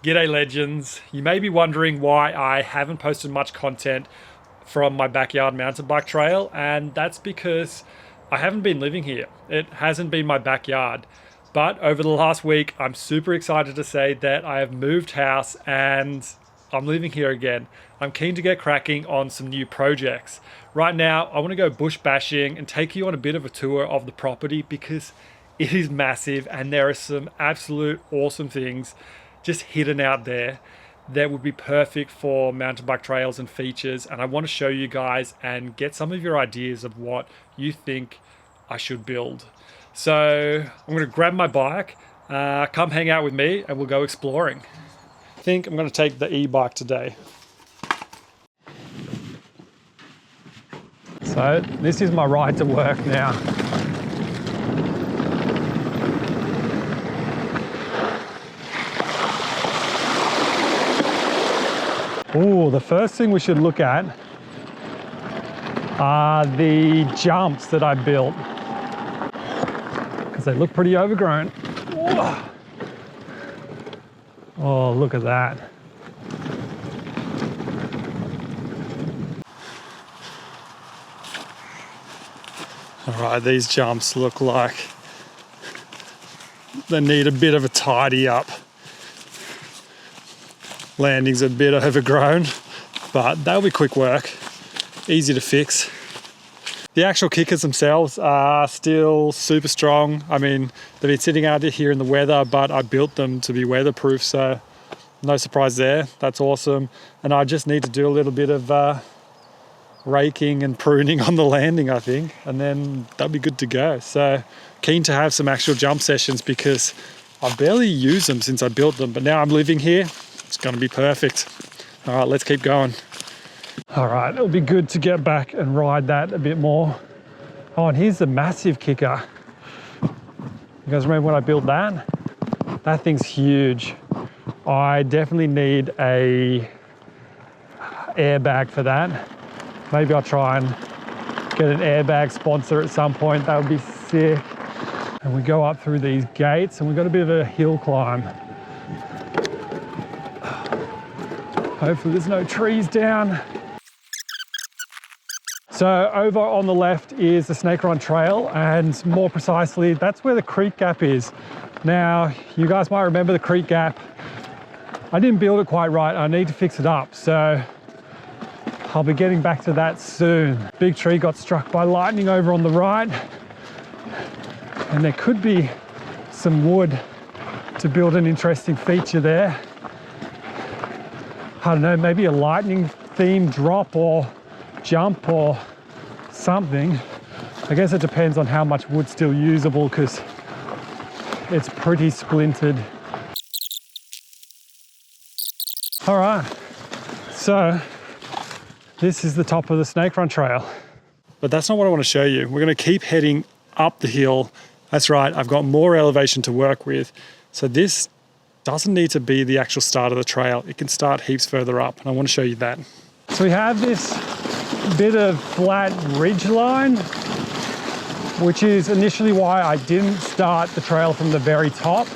G'day legends. You may be wondering why I haven't posted much content from my backyard mountain bike trail, and that's because I haven't been living here. It hasn't been my backyard. But over the last week, I'm super excited to say that I have moved house and I'm living here again. I'm keen to get cracking on some new projects. Right now, I want to go bush bashing and take you on a bit of a tour of the property because it is massive and there are some absolute awesome things just hidden out there that would be perfect for mountain bike trails and features, and I want to show you guys and get some of your ideas of what you think I should build. So I'm going to grab my bike, come hang out with me and we'll go exploring. I think I'm going to take the e-bike today. So this is my ride to work now. Oh, the first thing we should look at are the jumps that I built, because they look pretty overgrown. Whoa. Oh, look at that. All right, these jumps look like they need a bit of a tidy up. Landing's a bit overgrown, but that'll be quick work, easy to fix. The actual kickers themselves are still super strong. I mean, they've been sitting out here in the weather, but I built them to be weatherproof, so no surprise there. That's awesome. And I just need to do a little bit of raking and pruning on the landing, I think, and then that'll be good to go. So keen to have some actual jump sessions because I've barely used them since I built them, but now I'm living here. It's going to be perfect. All right, let's keep going. All right, it'll be good to get back and ride that a bit more. Oh, and here's the massive kicker. You guys remember when I built that? That thing's huge. I definitely need a airbag for that. Maybe I'll try and get an airbag sponsor at some point. That would be sick. And we go up through these gates and we've got a bit of a hill climb. Hopefully there's no trees down. So over on the left is the Snake Run Trail, and more precisely, that's where the creek gap is. Now, you guys might remember the creek gap. I didn't build it quite right. I need to fix it up. So I'll be getting back to that soon. Big tree got struck by lightning over on the right, and there could be some wood to build an interesting feature there. I don't know, maybe a lightning themed drop or jump or something. I guess it depends on how much wood's still usable because it's pretty splintered. All right, so this is the top of the Snake Run Trail. But that's not what I want to show you. We're going to keep heading up the hill. That's right, I've got more elevation to work with. So this doesn't need to be the actual start of the trail. It can start heaps further up, and I want to show you that. So we have this bit of flat ridge line, which is initially why I didn't start the trail from the very top.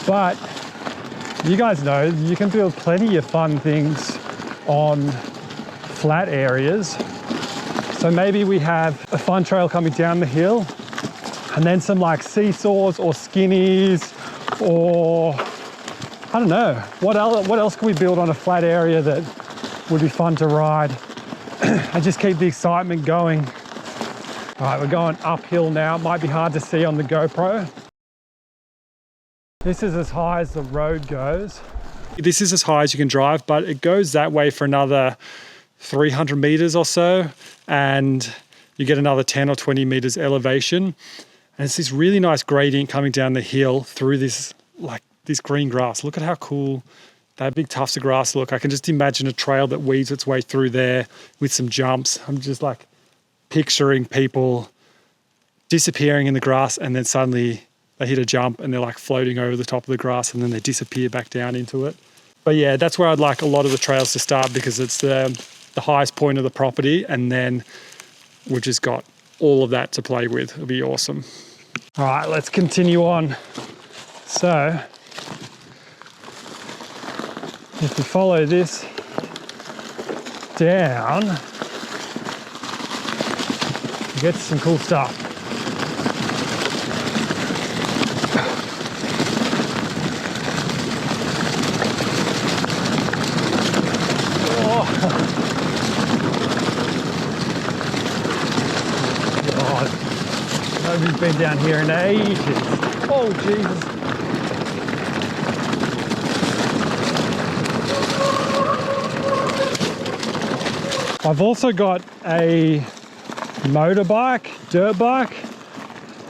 But you guys know, you can build plenty of fun things on flat areas. So maybe we have a fun trail coming down the hill, and then some like seesaws or skinnies, or I don't know, what else can we build on a flat area that would be fun to ride and just keep the excitement going. All right, we're going uphill now. It might be hard to see on the GoPro. This is as high as the road goes. This is as high as you can drive, but it goes that way for another 300 meters or so, and you get another 10 or 20 meters elevation. And it's this really nice gradient coming down the hill through this green grass. Look at how cool that big tufts of grass look. I can just imagine a trail that weaves its way through there with some jumps. I'm just like picturing people disappearing in the grass, and then suddenly they hit a jump and they're like floating over the top of the grass, and then they disappear back down into it. But yeah, that's where I'd like a lot of the trails to start, because it's the highest point of the property, and then we've just got all of that to play with. It'll be awesome. All right, let's continue on. So If we follow this down, we get some cool stuff. Nobody's been down here in ages. Oh, Jesus. I've also got a motorbike, dirt bike.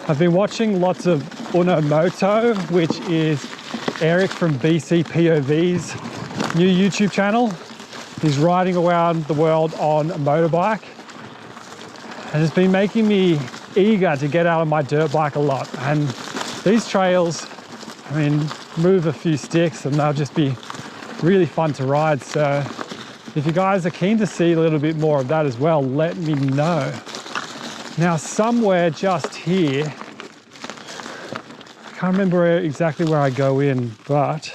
I've been watching lots of Unomoto, which is Eric from BC POV's new YouTube channel. He's riding around the world on a motorbike. And it's been making me eager to get out of my dirt bike a lot. And these trails, I mean, move a few sticks and they'll just be really fun to ride. So if you guys are keen to see a little bit more of that as well, let me know. Now, somewhere just here, I can't remember exactly where I go in, but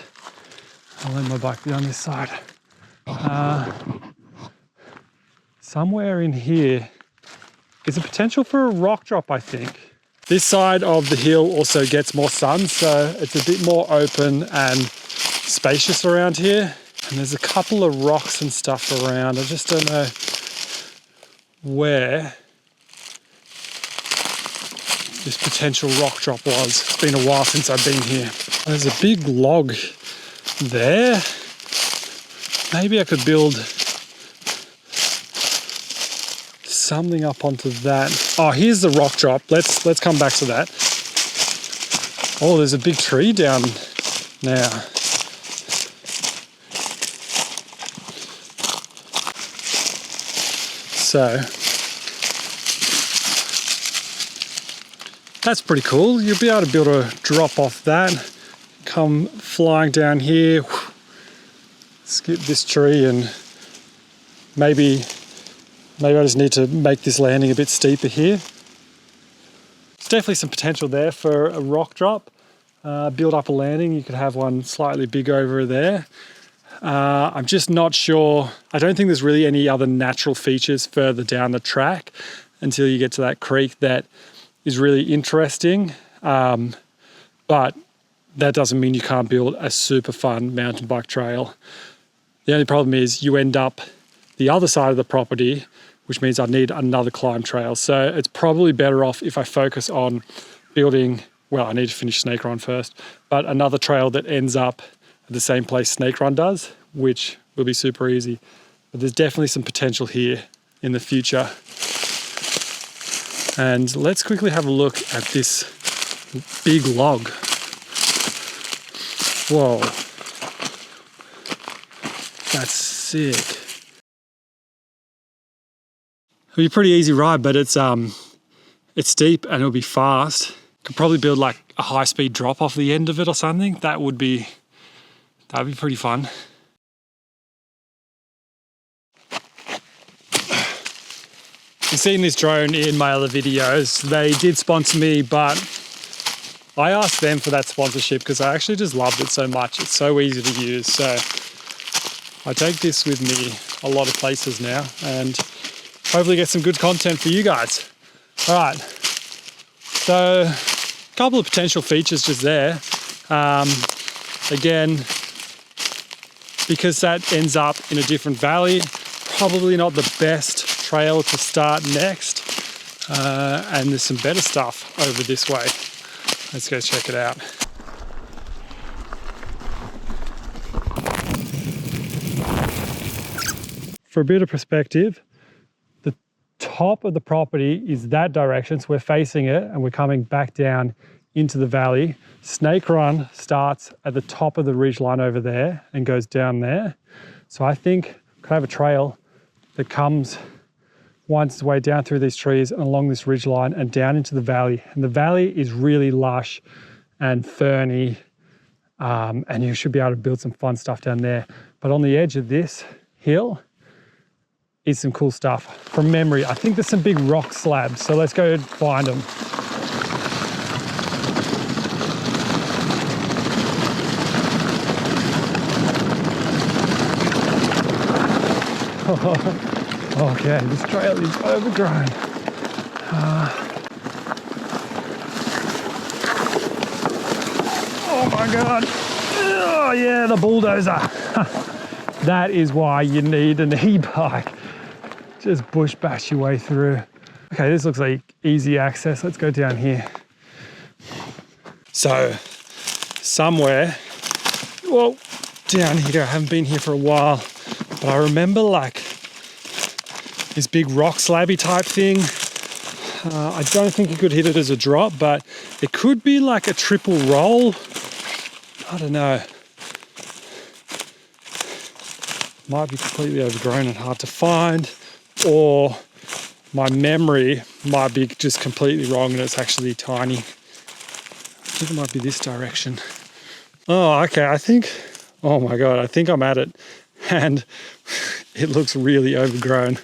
I'll let my bike be on this side. Somewhere in here is a potential for a rock drop, I think. This side of the hill also gets more sun, so it's a bit more open and spacious around here. And there's a couple of rocks and stuff around. I just don't know where this potential rock drop was. It's been a while since I've been here. There's a big log there. Maybe I could build something up onto that. Oh, here's the rock drop. Let's come back to that. Oh, there's a big tree down now. So that's pretty cool. You'll be able to build a drop off that, come flying down here, skip this tree, and maybe I just need to make this landing a bit steeper here. There's definitely some potential there for a rock drop. Build up a landing. You could have one slightly big over there. I'm just not sure. I don't think there's really any other natural features further down the track until you get to that creek that is really interesting. But that doesn't mean you can't build a super fun mountain bike trail. The only problem is you end up the other side of the property, which means I need another climb trail. So it's probably better off if I focus on building, well, I need to finish Snake Run first, but another trail that ends up at the same place Snake Run does, which will be super easy. But there's definitely some potential here in the future. And let's quickly have a look at this big log. Whoa. That's sick. It'll be a pretty easy ride, but it's steep and it'll be fast. Could probably build like a high-speed drop off the end of it or something. That'd be pretty fun. You've seen this drone in my other videos. They did sponsor me, but I asked them for that sponsorship because I actually just loved it so much. It's so easy to use. So I take this with me a lot of places now and hopefully get some good content for you guys. All right. So a couple of potential features just there. Again, because that ends up in a different valley, probably not the best trail to start next. And there's some better stuff over this way. Let's go check it out. For a bit of perspective, the top of the property is that direction, so we're facing it and we're coming back down into the valley. Snake Run starts at the top of the ridgeline over there and goes down there. So I think we could have a trail that comes, winds its way down through these trees and along this ridgeline and down into the valley. And the valley is really lush and ferny, and you should be able to build some fun stuff down there. But on the edge of this hill is some cool stuff. From memory, I think there's some big rock slabs, so let's go find them. Okay, this trail is overgrown. Oh my God. Oh yeah, the bulldozer. That is why you need an e-bike. Just bush bash your way through. Okay, this looks like easy access. Let's go down here. So, somewhere, well, down here, I haven't been here for a while, but I remember like this big rock slabby type thing. I don't think you could hit it as a drop, but it could be like a triple roll. I don't know. Might be completely overgrown and hard to find, or my memory might be just completely wrong and it's actually tiny. I think it might be this direction. Oh, okay, oh my God, I think I'm at it. And it looks really overgrown.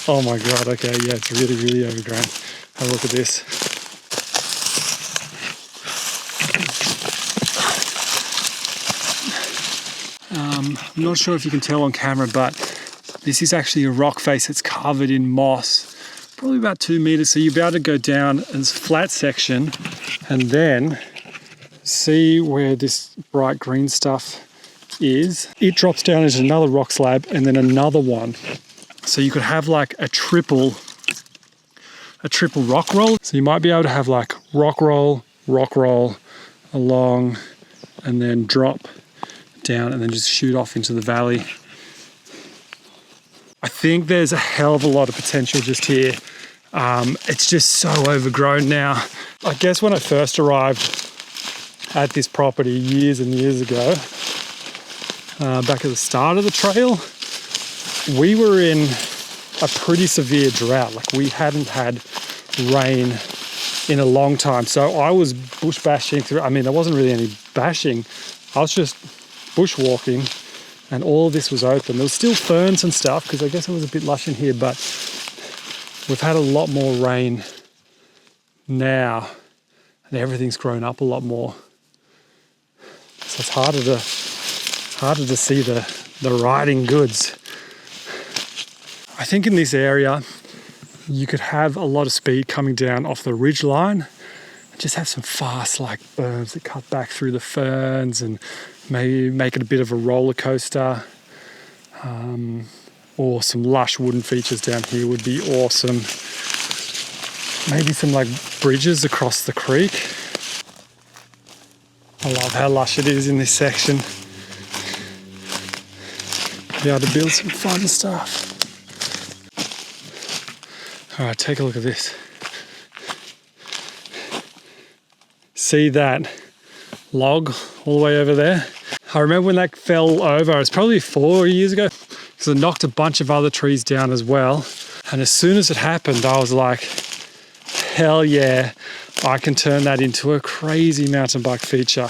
Oh my God, okay, yeah, it's really, really overgrown. Have a look at this. I'm not sure if you can tell on camera, but this is actually a rock face that's covered in moss, probably about 2 meters. So you'll be able to go down this flat section and then see where this bright green stuff is. It drops down into another rock slab and then another one. So you could have like a triple rock roll. So you might be able to have like rock roll, along, and then drop down and then just shoot off into the valley. I think there's a hell of a lot of potential just here. It's just so overgrown now. I guess when I first arrived at this property years and years ago, back at the start of the trail, we were in a pretty severe drought. Like we hadn't had rain in a long time. So I was bush bashing through. I mean, there wasn't really any bashing. I was just bushwalking and all of this was open. There was still ferns and stuff because I guess it was a bit lush in here, but we've had a lot more rain now and everything's grown up a lot more. So it's harder to see the riding goods. I think in this area, you could have a lot of speed coming down off the ridge line and just have some fast like berms that cut back through the ferns and maybe make it a bit of a roller coaster. Or some lush wooden features down here would be awesome. Maybe some like bridges across the creek. I love how lush it is in this section. Be able to build some fun stuff. All right, take a look at this. See that log all the way over there? I remember when that fell over, it was probably 4 years ago, because it knocked a bunch of other trees down as well. And as soon as it happened, I was like, hell yeah, I can turn that into a crazy mountain bike feature.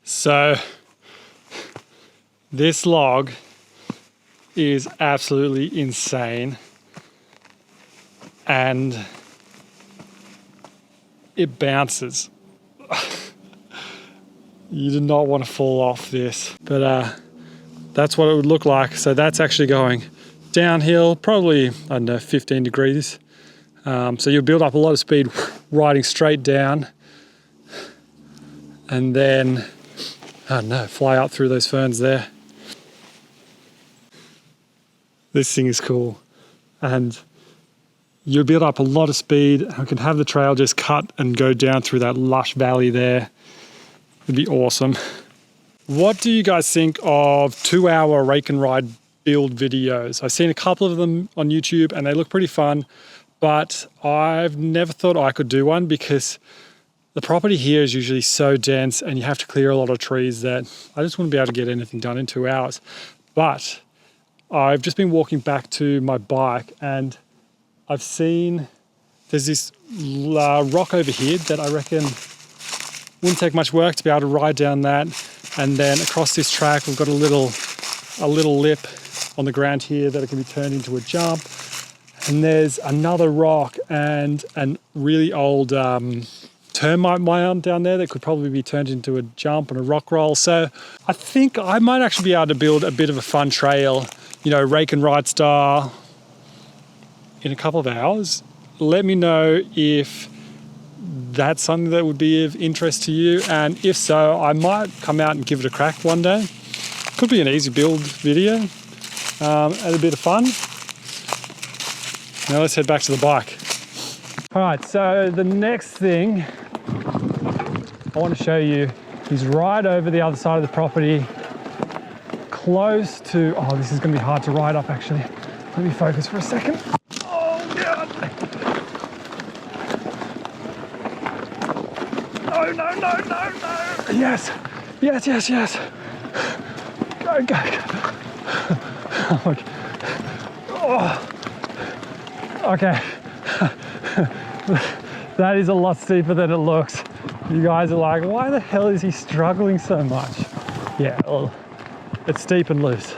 So this log is absolutely insane. And it bounces. You do not want to fall off this, but that's what it would look like. So that's actually going downhill, probably, I don't know, 15 degrees. So you'll build up a lot of speed riding straight down and then, I don't know, fly up through those ferns there. This thing is cool. And you'll build up a lot of speed and can have the trail just cut and go down through that lush valley there. It'd be awesome. What do you guys think of 2-hour rake and ride build videos? I've seen a couple of them on YouTube and they look pretty fun, but I've never thought I could do one because the property here is usually so dense and you have to clear a lot of trees that I just wouldn't be able to get anything done in 2 hours. But I've just been walking back to my bike and I've seen there's this rock over here that I reckon wouldn't take much work to be able to ride down that. And then across this track, we've got a little lip on the ground here that it can be turned into a jump. And there's another rock and a really old termite mound down there that could probably be turned into a jump and a rock roll. So I think I might actually be able to build a bit of a fun trail, you know, rake and ride style in a couple of hours. Let me know if that's something that would be of interest to you, and if so, I might come out and give it a crack one day. Could be an easy build video and a bit of fun. Now let's head back to the bike. All right, so the next thing I want to show you is right over the other side of the property, close to, oh, this is going to be hard to ride up actually. Let me focus for a second. Oh, God. No, no, no, no, no. Yes, yes, yes, yes. Go, go, go. Oh. Okay. That is a lot steeper than it looks. You guys are like, why the hell is he struggling so much? Yeah, well, it's steep and loose.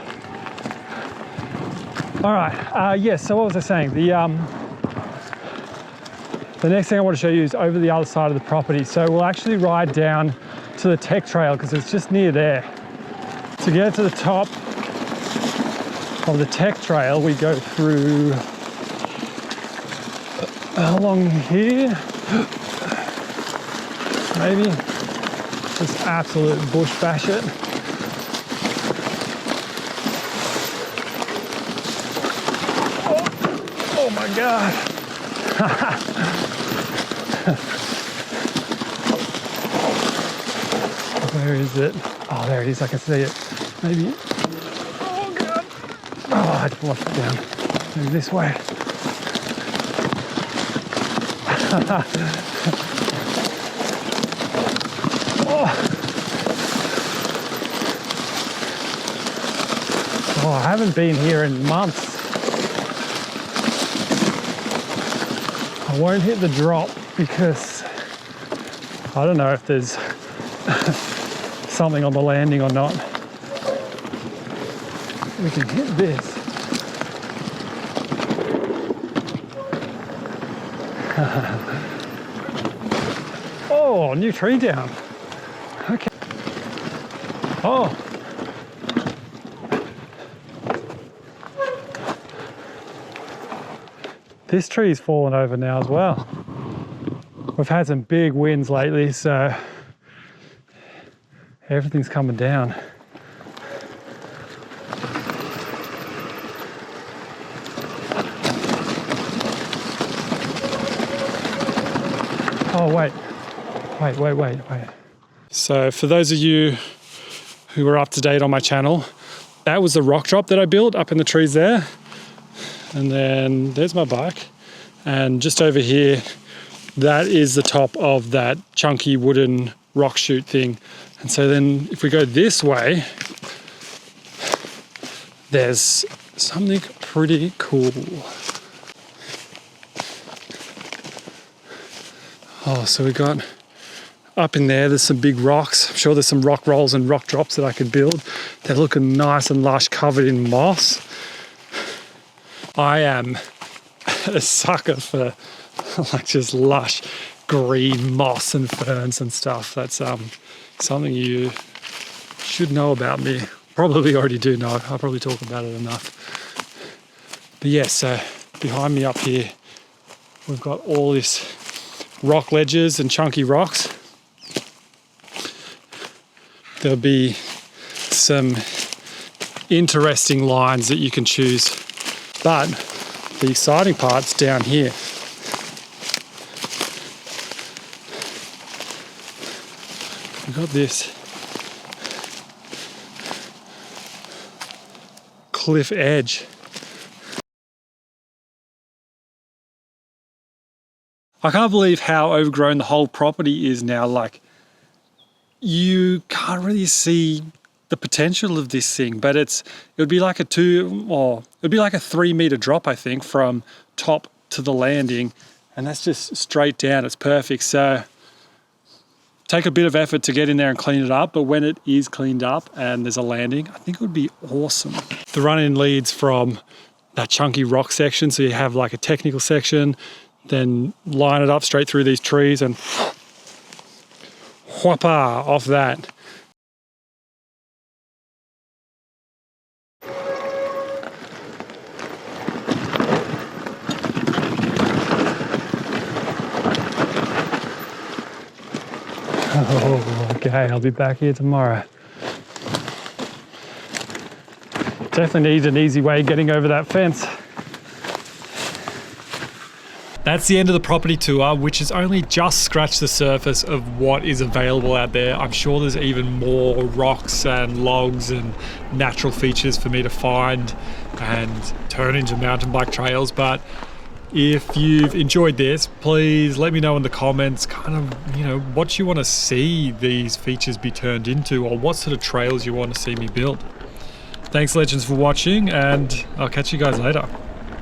All right, yes, so what was I saying? The next thing I want to show you is over the other side of the property. So we'll actually ride down to the tech trail because it's just near there. To get to the top of the tech trail, we go through along here, maybe. Just absolute bush bash it. Oh my God. Where is it? Oh, there it is. I can see it. Maybe. Oh God. Oh, I had to wash it down. Maybe this way. Oh, I haven't been here in months. I won't hit the drop because I don't know if there's something on the landing or not. We can hit this. Oh, new tree down. Okay. Oh. This tree's fallen over now as well. We've had some big winds lately, so everything's coming down. Oh, wait. Wait. So for those of you who are up to date on my channel, that was the rock drop that I built up in the trees there. And then there's my bike. And just over here, that is the top of that chunky wooden rock chute thing. And so then if we go this way, there's something pretty cool. Oh, so we got up in there's some big rocks. I'm sure there's some rock rolls and rock drops that I could build. They're looking nice and lush, covered in moss. I am a sucker for like just lush green moss and ferns and stuff. That's something you should know about me. Probably already do know. I probably talk about it enough. But yeah, so behind me up here, we've got all this rock ledges and chunky rocks. There'll be some interesting lines that you can choose, but the exciting part's down here. We've got this cliff edge. I can't believe how overgrown the whole property is now. Like, you can't really see the potential of this thing, but it would be like a 3 meter drop, I think, from top to the landing, and that's just straight down. It's perfect. So take a bit of effort to get in there and clean it up, but when it is cleaned up and there's a landing, I think it would be awesome. The run-in leads from that chunky rock section, so you have like a technical section, then line it up straight through these trees, and whopper off that. Oh, okay, I'll be back here tomorrow. Definitely needs an easy way getting over that fence. That's the end of the property tour, which has only just scratched the surface of what is available out there. I'm sure there's even more rocks and logs and natural features for me to find and turn into mountain bike trails. But if you've enjoyed this, please let me know in the comments kind of, you know, what you want to see these features be turned into, or what sort of trails you want to see me build. Thanks, legends, for watching, and I'll catch you guys later.